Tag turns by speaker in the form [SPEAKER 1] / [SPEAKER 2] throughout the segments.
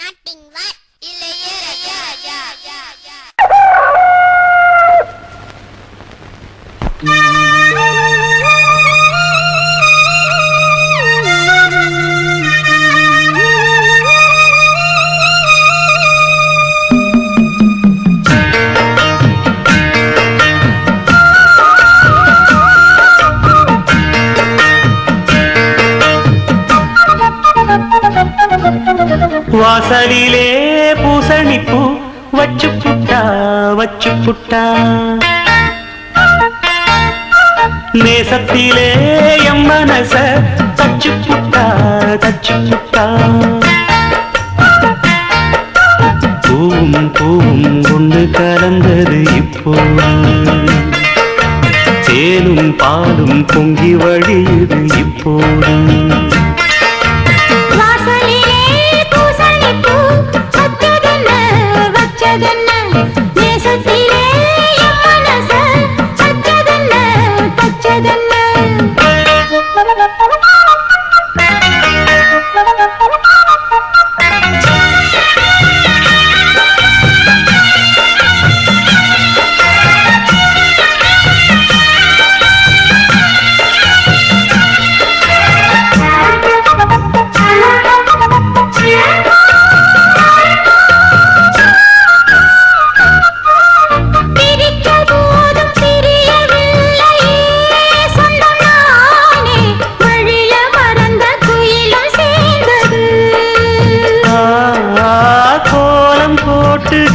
[SPEAKER 1] Knotting what Ilaiyaraaja.
[SPEAKER 2] வாசலிலே பூசணிப்பூ வச்சு புட்டா நேசத்திலே எம் மனச தச்சு புட்டா பூவும் ஒன்று கலந்தது இப்போ தேனும் பாலும் பொங்கி வழியுது இப்போது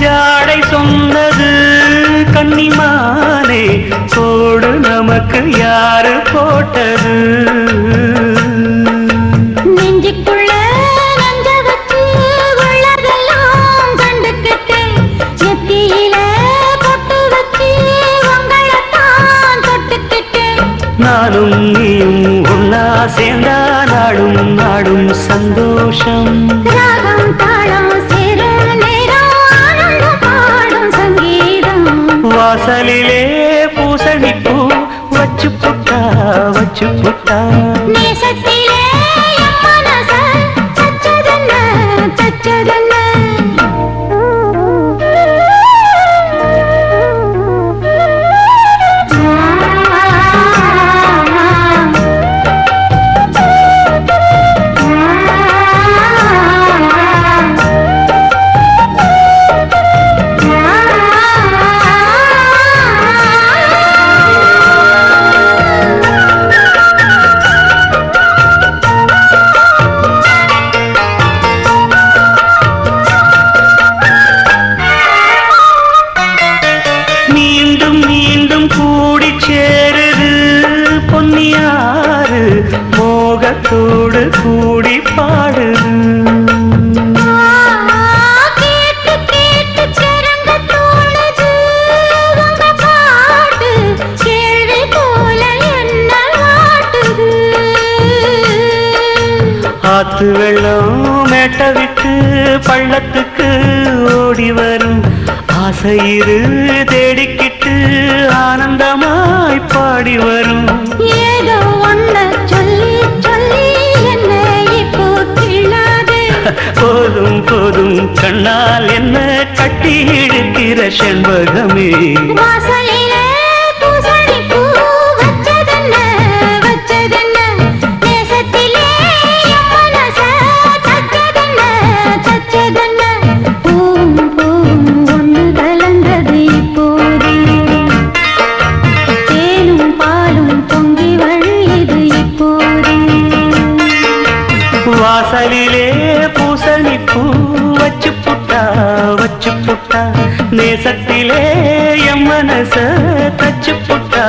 [SPEAKER 2] ஜாடை சொன்னது கன்னிமானே சோடு நமக்கு யாரு போட்டது
[SPEAKER 3] நெஞ்சுக்குள்ள நஞ்ச வச்சு உள்ளதெல்லாம் கண்டுக்கிட்டு நெத்தியில பொட்டு வச்சு உங்களைத்தான் தொட்டுக்கிட்டு
[SPEAKER 2] நானும் நீயும் ஒன்னா சேர்ந்தா நாடும் சந்தோஷம்
[SPEAKER 3] ராகம் தாளம்
[SPEAKER 2] வாசலிலே பூசணிப்பூ வச்சு புட்டா
[SPEAKER 3] நேசத்திலே மனச தச்சதென்ன
[SPEAKER 2] பொன்னியாறு மோகத்தோடு கூடி பாடுது
[SPEAKER 3] கேட்டு சிறந்த தோணுது உங்க பாட்டு கேள்வி போல என்ன வாட்டுது
[SPEAKER 2] ஆத்து வெள்ளம் மேட்ட விட்டு பள்ளத்துக்கு ஓடி வரும் ஆசையிரு தேடிக்கிட்டு ஆனந்தமாய் பாடி வரும்
[SPEAKER 3] ஏதோ ஒன்ன சொல்லி என்ன இப்போ கிள்ளாதே
[SPEAKER 2] போதும் கண்ணால் என்ன கட்டி இழுக்கிற செண்பகமே
[SPEAKER 3] வாசலிலே பூசணிப்பூ வச்சதென்ன நேசத்திலே மனச தச்சதென்ன பூவும் ஒன்று கலந்தது இப்போது தேனும் பாலும் பொங்கி வழியுது இப்போது
[SPEAKER 2] வாசலிலே பூசணிப்பூ வச்சு புட்டா நேசத்திலே எம் மனச தச்சு புட்டா